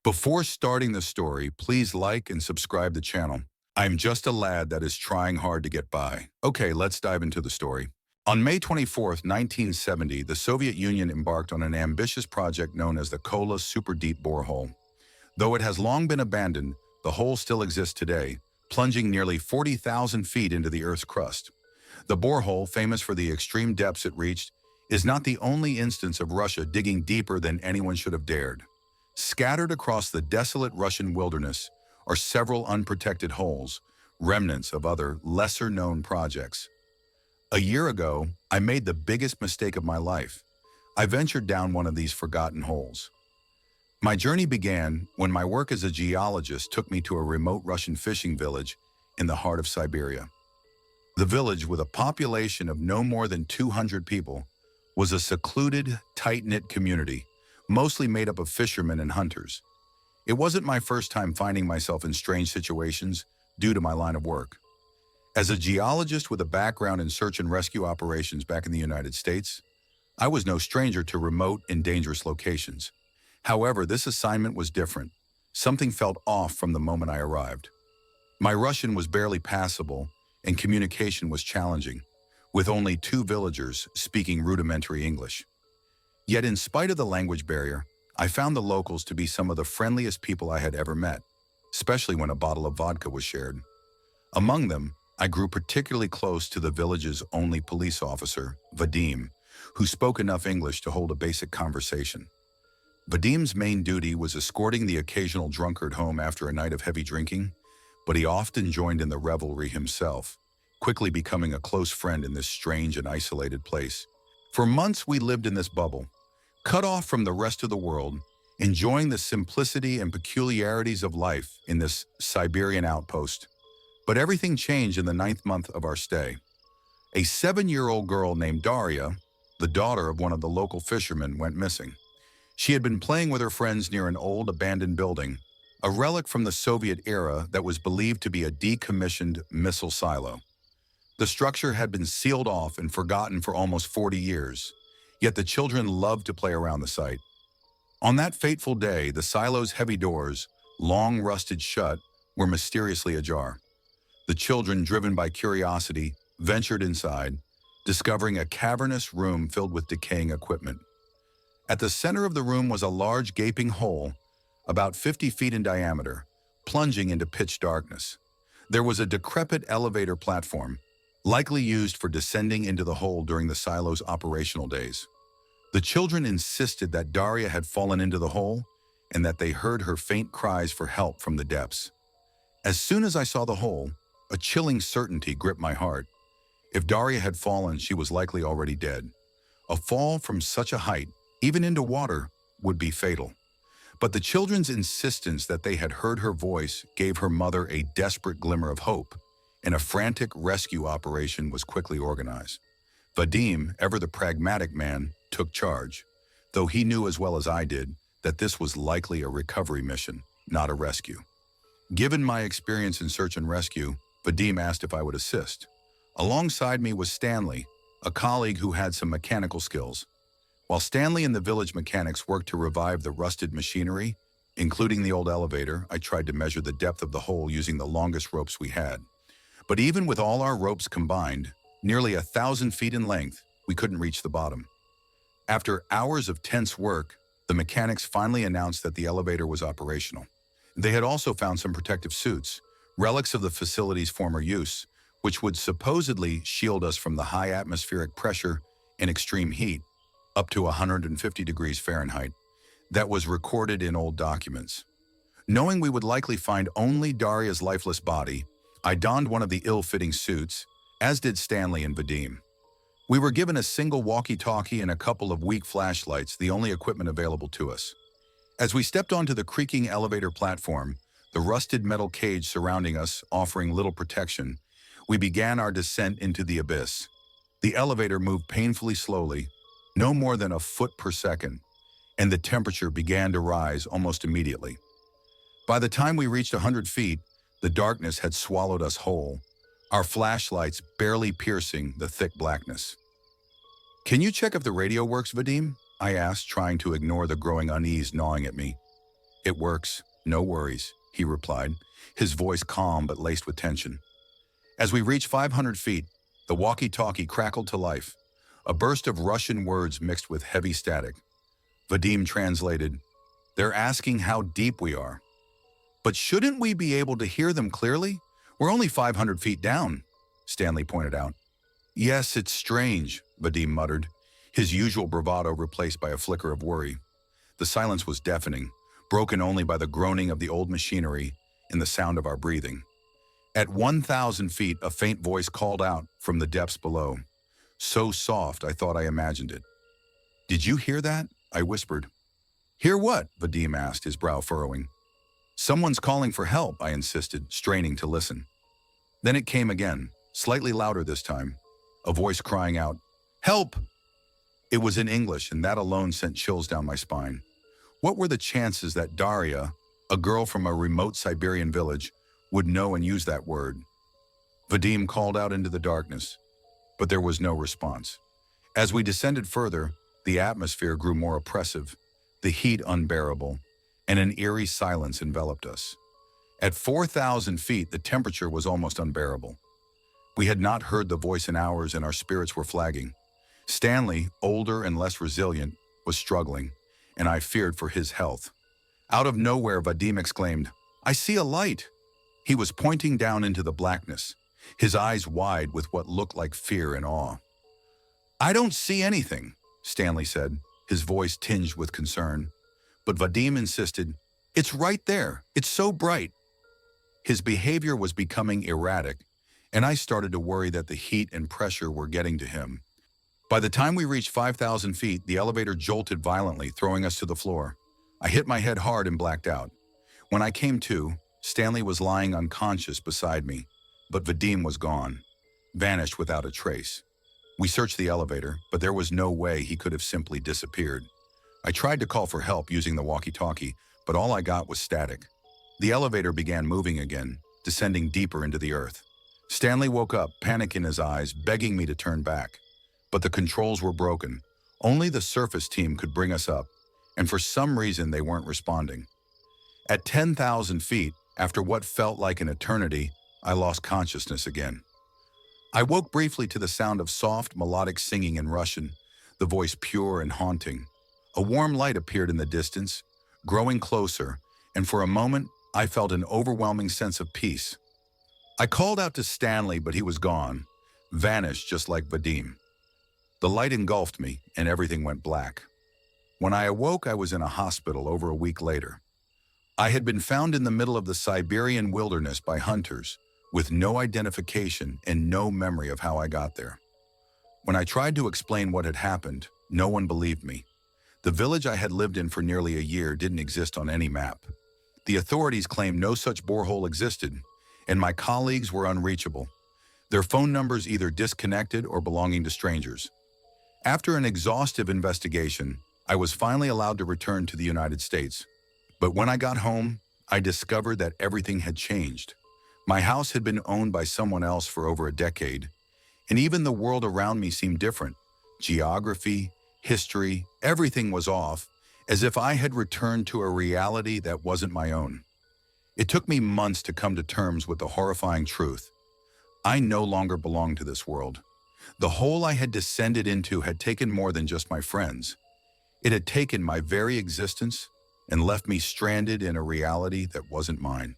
Before starting the story, please like and subscribe the channel. I'm just a lad that is trying hard to get by. Okay, let's dive into the story. On May 24th, 1970, the Soviet Union embarked on an ambitious project known as the Kola Super Deep Borehole. Though it has long been abandoned, the hole still exists today, plunging nearly 40,000 feet into the Earth's crust. The borehole, famous for the extreme depths it reached, is not the only instance of Russia digging deeper than anyone should have dared. Scattered across the desolate Russian wilderness are several unprotected holes, remnants of other, lesser-known projects. A year ago, I made the biggest mistake of my life. I ventured down one of these forgotten holes. My journey began when my work as a geologist took me to a remote Russian fishing village in the heart of Siberia. The village, with a population of no more than 200 people, was a secluded, tight-knit community, mostly made up of fishermen and hunters. It wasn't my first time finding myself in strange situations due to my line of work. As a geologist with a background in search and rescue operations back in the United States, I was no stranger to remote and dangerous locations. However, this assignment was different. Something felt off from the moment I arrived. My Russian was barely passable, and communication was challenging, with only 2 villagers speaking rudimentary English. Yet in spite of the language barrier, I found the locals to be some of the friendliest people I had ever met, especially when a bottle of vodka was shared. Among them, I grew particularly close to the village's only police officer, Vadim, who spoke enough English to hold a basic conversation. Vadim's main duty was escorting the occasional drunkard home after a night of heavy drinking, but he often joined in the revelry himself, quickly becoming a close friend in this strange and isolated place. For months we lived in this bubble, cut off from the rest of the world, enjoying the simplicity and peculiarities of life in this Siberian outpost. But everything changed in the 9th month of our stay. A 7-year-old girl named Daria, the daughter of one of the local fishermen, went missing. She had been playing with her friends near an old abandoned building, a relic from the Soviet era that was believed to be a decommissioned missile silo. The structure had been sealed off and forgotten for almost 40 years, yet the children loved to play around the site. On that fateful day, the silo's heavy doors, long rusted shut, were mysteriously ajar. The children, driven by curiosity, ventured inside, discovering a cavernous room filled with decaying equipment. At the center of the room was a large gaping hole, about 50 feet in diameter, plunging into pitch darkness. There was a decrepit elevator platform, likely used for descending into the hole during the silo's operational days. The children insisted that Daria had fallen into the hole and that they heard her faint cries for help from the depths. As soon as I saw the hole, a chilling certainty gripped my heart. If Daria had fallen, she was likely already dead. A fall from such a height, even into water, would be fatal. But the children's insistence that they had heard her voice gave her mother a desperate glimmer of hope, and a frantic rescue operation was quickly organized. Vadim, ever the pragmatic man, took charge, though he knew as well as I did that this was likely a recovery mission, not a rescue. Given my experience in search and rescue, Vadim asked if I would assist. Alongside me was Stanley, a colleague who had some mechanical skills. While Stanley and the village mechanics worked to revive the rusted machinery, including the old elevator, I tried to measure the depth of the hole using the longest ropes we had. But even with all our ropes combined, nearly 1,000 feet in length, we couldn't reach the bottom. After hours of tense work, the mechanics finally announced that the elevator was operational. They had also found some protective suits, relics of the facility's former use, which would supposedly shield us from the high atmospheric pressure and extreme heat, up to 150 degrees Fahrenheit, that was recorded in old documents. Knowing we would likely find only Daria's lifeless body, I donned one of the ill-fitting suits, as did Stanley and Vadim. We were given a single walkie-talkie and a couple of weak flashlights, the only equipment available to us. As we stepped onto the creaking elevator platform, the rusted metal cage surrounding us offering little protection, we began our descent into the abyss. The elevator moved painfully slowly, no more than a foot per second, and the temperature began to rise almost immediately. By the time we reached 100 feet, the darkness had swallowed us whole, our flashlights barely piercing the thick blackness. "Can you check if the radio works, Vadim?" I asked, trying to ignore the growing unease gnawing at me. It works, no worries, he replied, his voice calm but laced with tension. As we reached 500 feet, the walkie-talkie crackled to life, a burst of Russian words mixed with heavy static. Vadim translated, "They're asking how deep we are." "But shouldn't we be able to hear them clearly? We're only 500 feet down," Stanley pointed out. "Yes, it's strange," Vadim muttered, his usual bravado replaced by a flicker of worry. The silence was deafening, broken only by the groaning of the old machinery and the sound of our breathing. At 1,000 feet, a faint voice called out from the depths below, so soft I thought I imagined it. "Did you hear that?" I whispered. "Hear what?" Vadim asked, his brow furrowing. "Someone's calling for help," I insisted, straining to listen. Then it came again, slightly louder this time, a voice crying out, "Help!" It was in English, and that alone sent chills down my spine. What were the chances that Daria, a girl from a remote Siberian village, would know and use that word? Vadim called out into the darkness, but there was no response. As we descended further, the atmosphere grew more oppressive, the heat unbearable, and an eerie silence enveloped us. At 4,000 feet, the temperature was almost unbearable. We had not heard the voice in hours, and our spirits were flagging. Stanley, older and less resilient, was struggling, and I feared for his health. Out of nowhere, Vadim exclaimed, "I see a light!" He was pointing down into the blackness, his eyes wide with what looked like fear and awe. "I don't see anything," Stanley said, his voice tinged with concern. But Vadim insisted, "It's right there. It's so bright." His behavior was becoming erratic, and I started to worry that the heat and pressure were getting to him. By the time we reached 5,000 feet, the elevator jolted violently, throwing us to the floor. I hit my head hard and blacked out. When I came to, Stanley was lying unconscious beside me, but Vadim was gone, vanished without a trace. We searched the elevator, but there was no way he could have simply disappeared. I tried to call for help using the walkie-talkie, but all I got was static. The elevator began moving again, descending deeper into the earth. Stanley woke up, panic in his eyes, begging me to turn back. But the controls were broken. Only the surface team could bring us up, and for some reason they weren't responding. At 10,000 feet, after what felt like an eternity, I lost consciousness again. I woke briefly to the sound of soft, melodic singing in Russian, the voice pure and haunting. A warm light appeared in the distance, growing closer, and for a moment, I felt an overwhelming sense of peace. I called out to Stanley, but he was gone, vanished just like Vadim. The light engulfed me, and everything went black. When I awoke, I was in a hospital over a week later. I had been found in the middle of the Siberian wilderness by hunters, with no identification and no memory of how I got there. When I tried to explain what had happened, no one believed me. The village I had lived in for nearly a year didn't exist on any map. The authorities claimed no such borehole existed, and my colleagues were unreachable, their phone numbers either disconnected or belonging to strangers. After an exhaustive investigation, I was finally allowed to return to the United States. But when I got home, I discovered that everything had changed. My house had been owned by someone else for over a decade, and even the world around me seemed different. Geography, history, everything was off, as if I had returned to a reality that wasn't my own. It took me months to come to terms with the horrifying truth. I no longer belonged to this world. The hole I had descended into had taken more than just my friends. It had taken my very existence and left me stranded in a reality that wasn't mine.